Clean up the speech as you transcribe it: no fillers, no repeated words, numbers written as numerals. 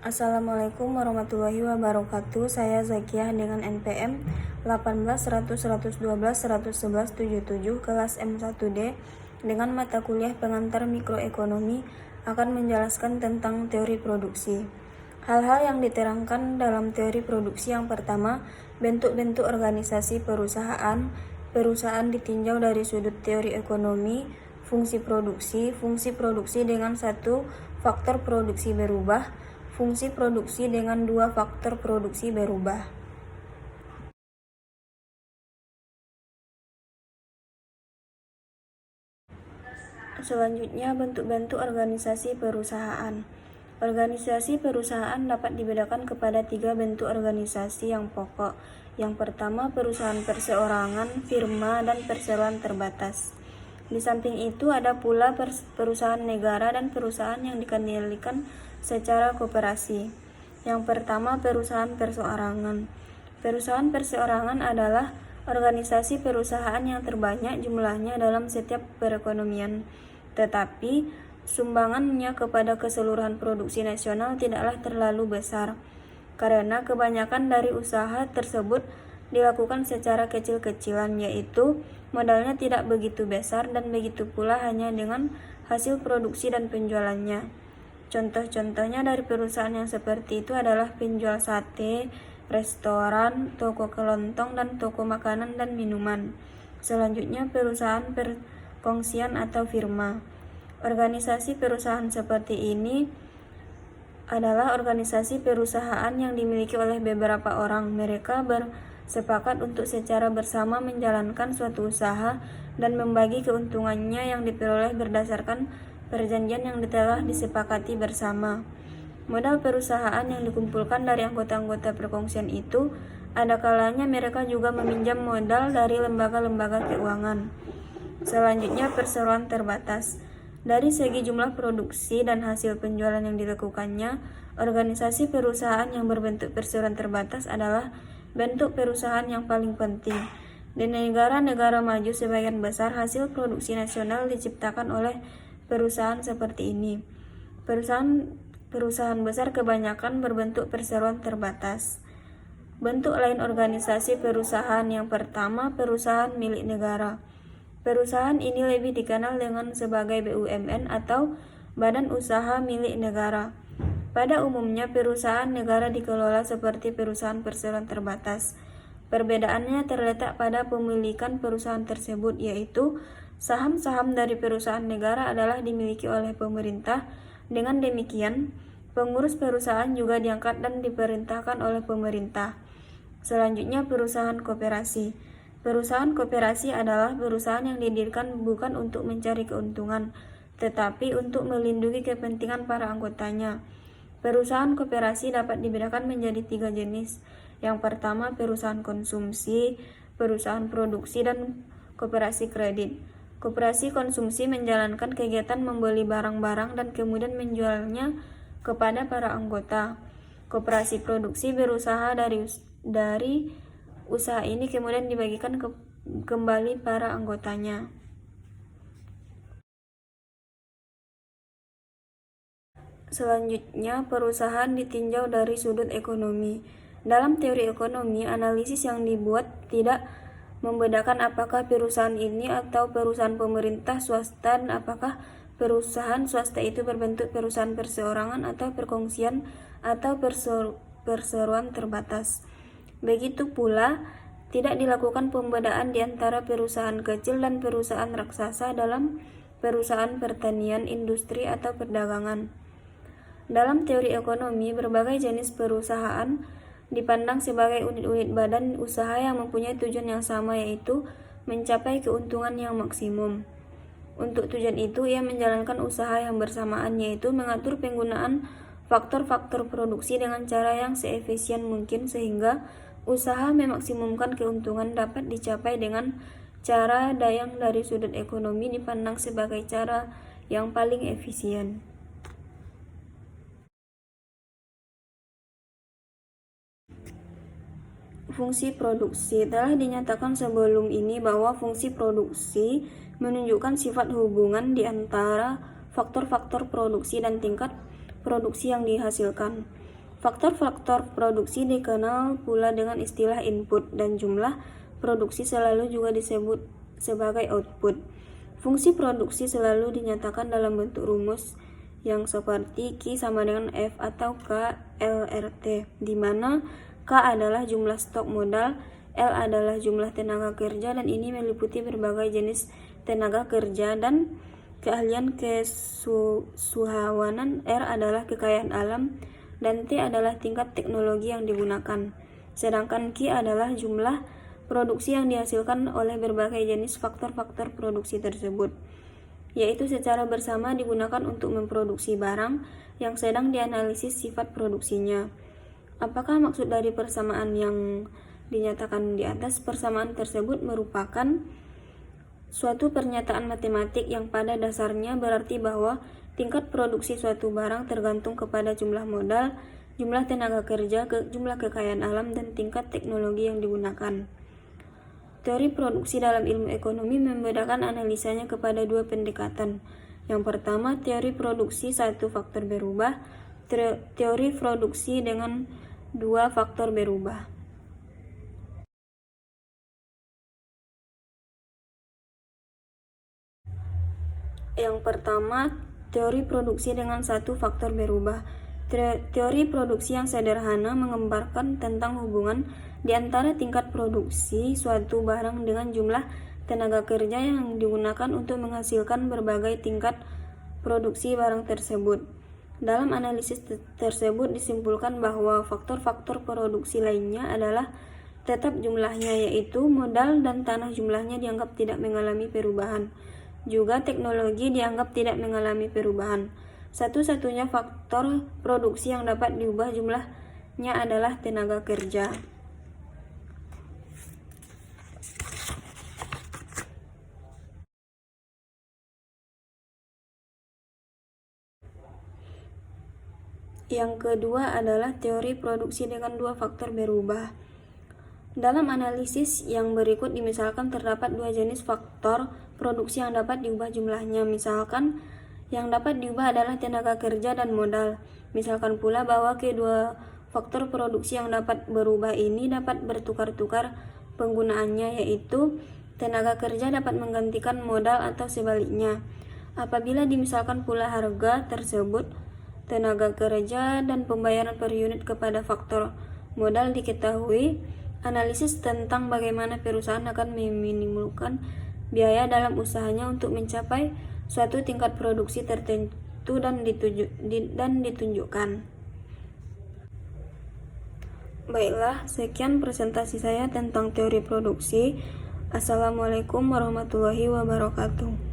Assalamualaikum warahmatullahi wabarakatuh. Saya Zakiah dengan NPM 18 100 112 111 77 kelas M1D dengan mata kuliah pengantar mikroekonomi akan menjelaskan tentang teori produksi. Hal-hal yang diterangkan dalam teori produksi yang pertama, bentuk-bentuk organisasi perusahaan. Perusahaan ditinjau dari sudut teori ekonomi, fungsi produksi dengan satu faktor produksi berubah, fungsi produksi dengan dua faktor produksi berubah. Selanjutnya, bentuk-bentuk organisasi perusahaan. Organisasi perusahaan dapat dibedakan kepada 3 bentuk organisasi yang pokok. Yang pertama, perusahaan perseorangan, firma, dan perseroan terbatas. Di samping itu ada pula perusahaan negara dan perusahaan yang dikendalikan secara koperasi. Yang pertama, perusahaan perseorangan. Perusahaan perseorangan adalah organisasi perusahaan yang terbanyak jumlahnya dalam setiap perekonomian, tetapi sumbangannya kepada keseluruhan produksi nasional tidaklah terlalu besar, karena kebanyakan dari usaha tersebut dilakukan secara kecil-kecilan, yaitu modalnya tidak begitu besar dan begitu pula hanya dengan hasil produksi dan penjualannya. Contoh-contohnya dari perusahaan yang seperti itu adalah penjual sate, restoran, toko kelontong, dan toko makanan dan minuman. Selanjutnya, perusahaan perkongsian atau firma. Organisasi perusahaan seperti ini adalah organisasi perusahaan yang dimiliki oleh beberapa orang. Mereka bersepakat untuk secara bersama menjalankan suatu usaha dan membagi keuntungannya yang diperoleh berdasarkan perjanjian yang telah disepakati bersama. Modal perusahaan yang dikumpulkan dari anggota-anggota perkongsian itu, ada kalanya mereka juga meminjam modal dari lembaga-lembaga keuangan. Selanjutnya, perseroan terbatas. Dari segi jumlah produksi dan hasil penjualan yang dilakukannya, organisasi perusahaan yang berbentuk perseroan terbatas adalah bentuk perusahaan yang paling penting. Di negara-negara maju, sebagian besar hasil produksi nasional diciptakan oleh perusahaan seperti ini. Perusahaan besar kebanyakan berbentuk perseroan terbatas. Bentuk lain organisasi perusahaan yang pertama, perusahaan milik negara. Perusahaan ini lebih dikenal dengan sebagai BUMN atau Badan Usaha Milik Negara. Pada umumnya, perusahaan negara dikelola seperti perusahaan perseroan terbatas. Perbedaannya terletak pada pemilikan perusahaan tersebut, yaitu saham-saham dari perusahaan negara adalah dimiliki oleh pemerintah. Dengan demikian, pengurus perusahaan juga diangkat dan diperintahkan oleh pemerintah. Selanjutnya, perusahaan koperasi. Perusahaan koperasi adalah perusahaan yang didirikan bukan untuk mencari keuntungan, tetapi untuk melindungi kepentingan para anggotanya. Perusahaan koperasi dapat dibedakan menjadi 3 jenis. Yang pertama, perusahaan konsumsi, perusahaan produksi, dan koperasi kredit. Koperasi konsumsi menjalankan kegiatan membeli barang-barang dan kemudian menjualnya kepada para anggota. Koperasi produksi berusaha dari usaha ini kemudian dibagikan kembali para anggotanya. Selanjutnya, perusahaan ditinjau dari sudut ekonomi. Dalam teori ekonomi, analisis yang dibuat tidak membedakan apakah perusahaan ini atau perusahaan pemerintah swasta dan apakah perusahaan swasta itu berbentuk perusahaan perseorangan atau perkongsian atau perseroan terbatas. Begitu pula, tidak dilakukan pembedaan di antara perusahaan kecil dan perusahaan raksasa dalam perusahaan pertanian, industri, atau perdagangan. Dalam teori ekonomi, berbagai jenis perusahaan dipandang sebagai unit-unit badan usaha yang mempunyai tujuan yang sama, yaitu mencapai keuntungan yang maksimum. Untuk tujuan itu, ia menjalankan usaha yang bersamaan, yaitu mengatur penggunaan faktor-faktor produksi dengan cara yang seefisien mungkin sehingga usaha memaksimumkan keuntungan dapat dicapai dengan cara yang dari sudut ekonomi dipandang sebagai cara yang paling efisien. Fungsi produksi. Telah dinyatakan sebelum ini bahwa fungsi produksi menunjukkan sifat hubungan di antara faktor-faktor produksi dan tingkat produksi yang dihasilkan. Faktor-faktor produksi dikenal pula dengan istilah input, dan jumlah produksi selalu juga disebut sebagai output. Fungsi produksi selalu dinyatakan dalam bentuk rumus yang seperti Q sama dengan F atau K LRT, di mana K adalah jumlah stok modal, L adalah jumlah tenaga kerja, dan ini meliputi berbagai jenis tenaga kerja dan keahlian kesuhawanan, R adalah kekayaan alam, dan T adalah tingkat teknologi yang digunakan. Sedangkan Q adalah jumlah produksi yang dihasilkan oleh berbagai jenis faktor-faktor produksi tersebut, yaitu secara bersama digunakan untuk memproduksi barang yang sedang dianalisis sifat produksinya. Apakah maksud dari persamaan yang dinyatakan di atas? Persamaan tersebut merupakan suatu pernyataan matematik yang pada dasarnya berarti bahwa tingkat produksi suatu barang tergantung kepada jumlah modal, jumlah tenaga kerja, jumlah kekayaan alam, dan tingkat teknologi yang digunakan. Teori produksi dalam ilmu ekonomi membedakan analisanya kepada dua pendekatan. Yang pertama, teori produksi satu faktor berubah, teori produksi dengan dua faktor berubah. Yang pertama, teori produksi dengan satu faktor berubah. Teori produksi yang sederhana menggambarkan tentang hubungan di antara tingkat produksi suatu barang dengan jumlah tenaga kerja yang digunakan untuk menghasilkan berbagai tingkat produksi barang tersebut. Dalam analisis tersebut disimpulkan bahwa faktor-faktor produksi lainnya adalah tetap jumlahnya, yaitu modal dan tanah jumlahnya dianggap tidak mengalami perubahan. Juga teknologi dianggap tidak mengalami perubahan. Satu-satunya faktor produksi yang dapat diubah jumlahnya adalah tenaga kerja. Yang kedua adalah teori produksi dengan dua faktor berubah. Dalam analisis yang berikut dimisalkan terdapat dua jenis faktor produksi yang dapat diubah jumlahnya. Misalkan yang dapat diubah adalah tenaga kerja dan modal. Misalkan pula bahwa kedua faktor produksi yang dapat berubah ini dapat bertukar-tukar penggunaannya, yaitu tenaga kerja dapat menggantikan modal atau sebaliknya. Apabila dimisalkan pula harga tersebut, tenaga kerja, dan pembayaran per unit kepada faktor modal diketahui, analisis tentang bagaimana perusahaan akan meminimalkan biaya dalam usahanya untuk mencapai suatu tingkat produksi tertentu dan ditunjukkan. Baiklah, sekian presentasi saya tentang teori produksi. Assalamualaikum warahmatullahi wabarakatuh.